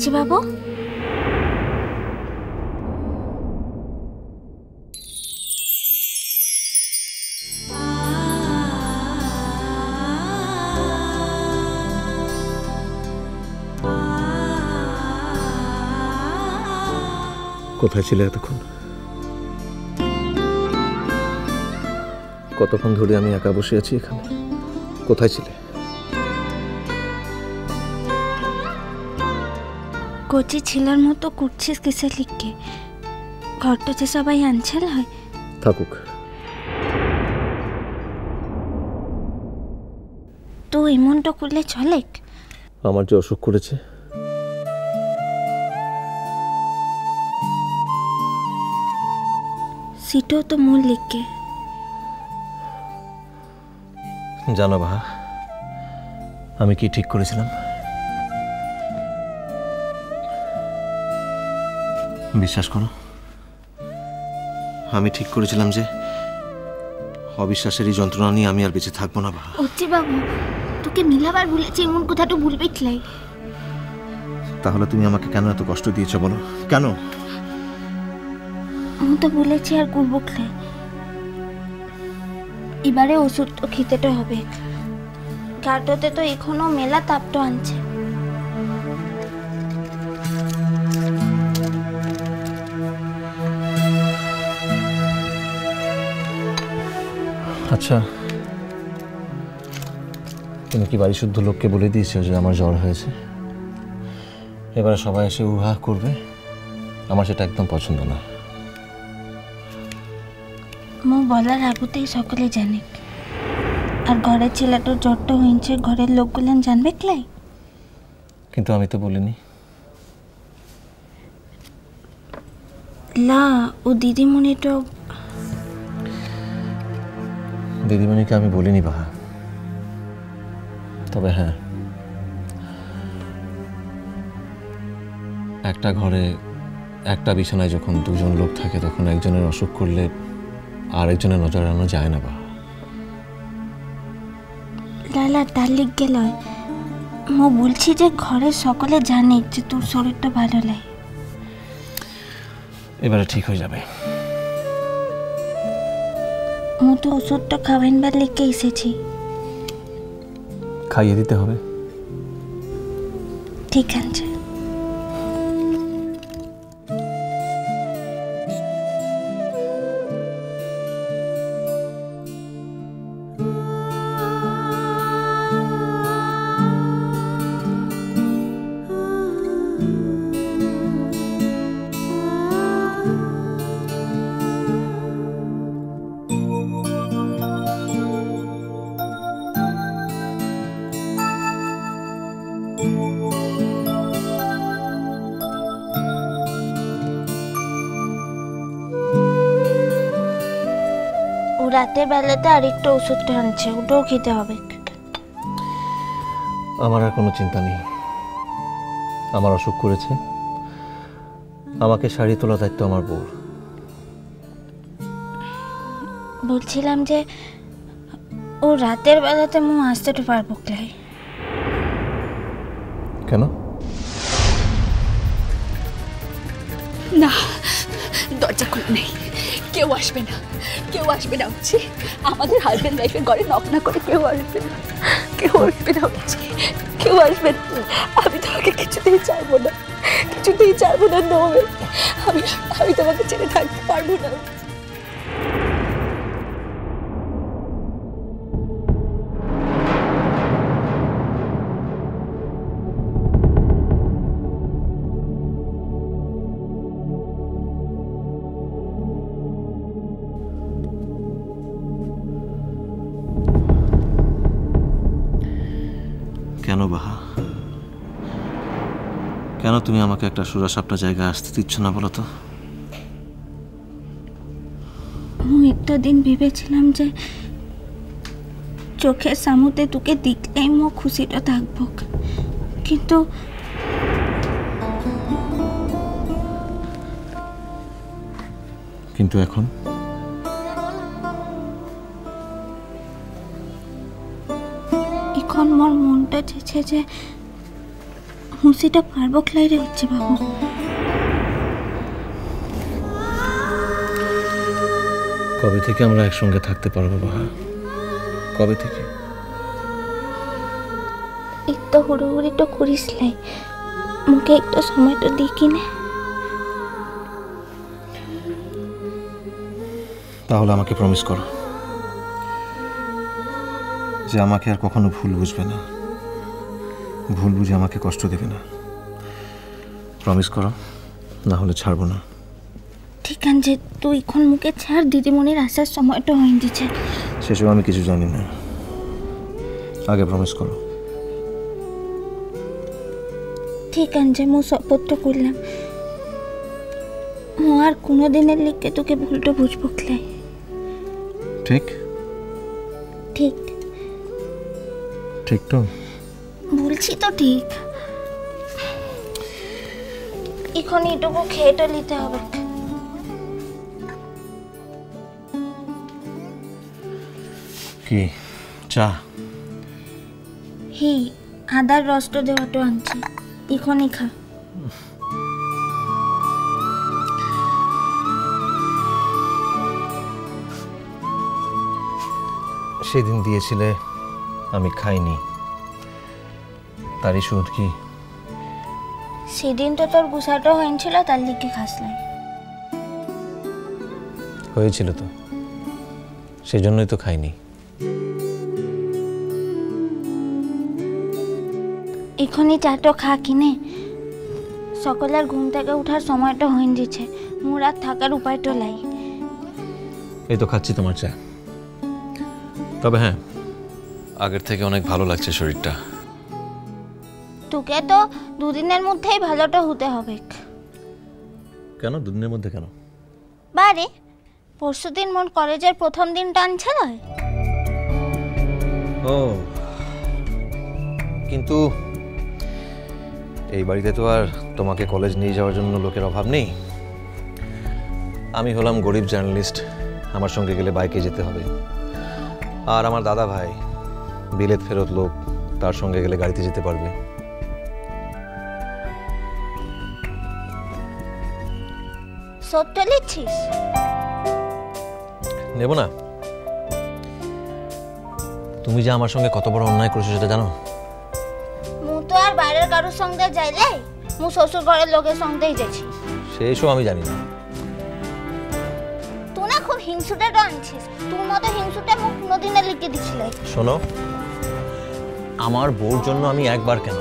বুচি বাবু কোথায় ছিলে এতক্ষণ? কতক্ষণ ধরে আমি একা বসে আছি এখানে? কোথায় ছিলে? কোচি ছিলার মতো করছিস কিসে লিখকে? ঘরটাতে সবাই আনছেল হয়। থাকুক। তো এমনটা করলে চলে? আমার যে অসুখ করেছে, সেটাও তো মূল লিখকে। জানো বাহা, আমি কি ঠিক করেছিলাম? বিশ্বাস করো, আমি ঠিক করেছিলাম যে অবিশ্বাসের এই যন্ত্রণা নিয়ে আমি আর বেঁচে থাকবো না বাহা। বুচি বাবু তোকে মিলাবার বলেছি, এমন কথাটা ভুলবি খেলাই। তাহলে তুমি আমাকে কেন এত কষ্ট দিয়েছো বলো? কেন? আমি তো বলেছি আর করবো খেলাই। এবারে ওষুধ তো খেতে হবে। গাটোতে তো এখনো মেলা তাপটো আনছে। আচ্ছা, তুমি কি বাড়ি শুদ্ধ লোককে বলে দিয়েছো যে আমার জ্বর হয়েছে? এবারে সবাই এসে উহা করবে, আমার সেটা একদম পছন্দ না। মো বলার আগুতেই সকলে জানে। আর ঘরের ছেলেটার জ্বরটা হয়েছে, ঘরের লোকগুলো জানবে ক্লাই। কিন্তু আমি তো বলিনি। না, ও দিদিমণিটা। দিদিমণিকে আমি বলিনি বাহা। তবে হ্যাঁ, একটা ঘরে একটা বিছানায় যখন দুজন লোক থাকে, তখন একজনের অসুখ করলে আর একজনের নজর এড়ানো যায় না বাহা। লালা তার লিখ গেল। মো বলছি যে ঘরের সকলে জানে যে তোর শরীরটা ভালো লাগে। এবারে ঠিক হয়ে যাবে। মো তো ওষুধটা খাওয়াইবার লিখে এসেছি। খাইয়ে দিতে হবে। ঠিক আছে। রাতের বেলাতে আরেকটা ওষুধটা আনছে, ওটাও খেতে হবে। আমার আর কোনো চিন্তা নেই। আমার অসুখ করেছে, আমাকে শাড়ি তোলা দায়িত্ব আমার বউর। বলছিলাম যে ও রাতের বেলাতে মু আসতে তো পারবো ক্লাই। কেন? না, দরজা খুলে নেই, কেউ আসবে না, কেউ আসবে না হচ্ছে। আমাদের হাজবেন্ড ওয়াইফের ঘরে নক না করে কেউ আসবে না, কেউ আসবে না হচ্ছে, কেউ আসবে না। আমি তোমাকে কিছুতেই চাইবো না, কিছুতেই চাইবো না। নবে আমি তোমাকে ছেড়ে থাকতে পারবো না। কেন বাহা? কেন তুমি আমাকে একটা সোজাসাপটা জায়গায় আসতে দিচ্ছ না বলো তো? আমি একটা দিন ভেবেছিলাম যে চোখের সামনে তোকে দেখলেই মো খুশিটা থাকবো, কিন্তু এখন এখন মোর মনটা চেয়েছে যে হুঁসিটা পারবো ক্লাইরে হচ্ছে বাবু। কবে থেকে আমরা একসঙ্গে থাকতে পারবো বাহা? কবে থেকে? একটু হুড়োহুড়ি তো করিস লাই, মুখে একটু সময় তো দেখি না। তাহলে আমাকে প্রমিস করো যে আমাকে আর কখনো ভুল বুঝবে না, ভুল বুঝে আমাকে কষ্ট দেবে না। প্রমিস করো, না হলে ছাড়বো না। ঠিক আছে, তুই এখন মুখে ছাড়, দিদিমণির আসার সময়টা হয়ে দিচ্ছে। সেসব আমি কিছু জানি না, আগে প্রমিস করো। ঠিক আছে, মু শপথ করলাম মু আর কোনোদিনের লিখে তোকে ভুলটা বুঝবো ক্লাই। ঠিক ঠিক ঠিক তো বলছি তো ঠিক। এখন এটুকু খেয়েটা নিতে হবে। কি চা? হি আদার রসটা দেওয়াটা আনছি, এখনই খা। সেদিন দিয়েছিলে আমি খাইনি, তারই শোধ কি? সেদিন তো তোর গুছাটা হয়েছিল, তার লিখে খাসলাই। হয়েছিল তো, সেই জন্যই তো খাইনি। এখনই চাটো খা কিনে, সকলের ঘুম থেকে উঠার সময়টা হয়ে দিচ্ছে, মোর আর থাকার উপায়টা লাই। এই তো খাচ্ছি তোমার চা। তবে হ্যাঁ, আগের থেকে অনেক ভালো লাগছে শরীরটা। তোকে তো দুদিনের মধ্যেই ভালোটা হতে হবে। কেন দুদিনের মধ্যে কেন? বারে পরশুদিন মোর কলেজের প্রথম দিন টানছিল। ও, কিন্তু এই বাড়িতে তো আর তোমাকে কলেজ নিয়ে যাওয়ার জন্য লোকের অভাব নেই। আমি হলাম গরিব জার্নালিস্ট, আমার সঙ্গে গেলে বাইকে যেতে হবে। আর আমার দাদা ভাই বিলেত ফেরত লোক, তার সঙ্গে গেলে গাড়িতে যেতে পারবে। সত্য লিখছিস? নেব না? তুমি যে আমার সঙ্গে কত বড় অন্যায় করেছো সেটা জানো? মু তো আর বাইরের কারোর সঙ্গে যাইলে, মু শ্বশুর ঘরের লোকের সঙ্গেই যাচ্ছি। সেই সব আমি জানি না। তুই না খুব হিংসুটা আনছিস, তোর মতো হিংসুটা মুখ কোনোদিনে লিখে দিছিলে। শোনো, আমার বউর জন্য আমি একবার কেন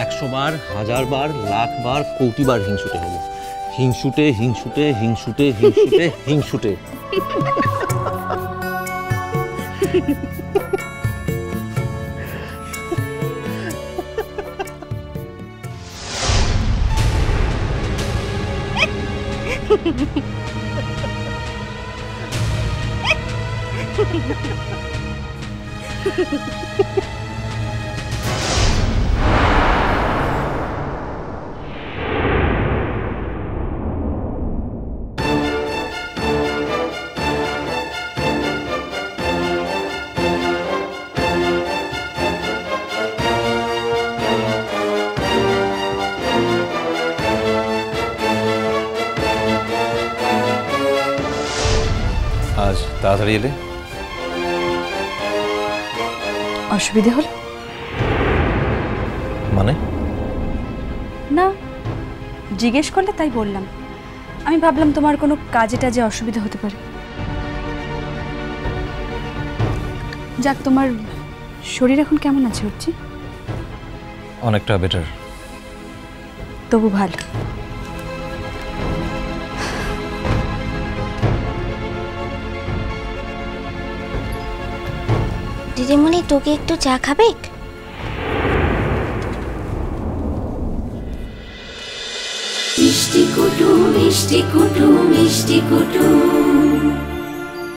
100 বার, 1000 বার, লাখ বার, কোটি বার হিংসুটে হব। হিংসুটে হিংসুটে হিংসুটে হিংসুটে হিংসুটে। আজ তাড়াতাড়ি এলে? অসুবিধে হলো মানে? না, জিজ্ঞেস করলে তাই বললাম। আমি ভাবলাম তোমার কোনো কাজে টাজে অসুবিধা হতে পারে। যাক, তোমার শরীর এখন কেমন আছে হচ্ছে? অনেকটা বেটার। তবু ভালো। দিদিমণি, তোকে একটু চা খাবে? মিষ্টি কুটু মিষ্টি কুটু মিষ্টি কুটু।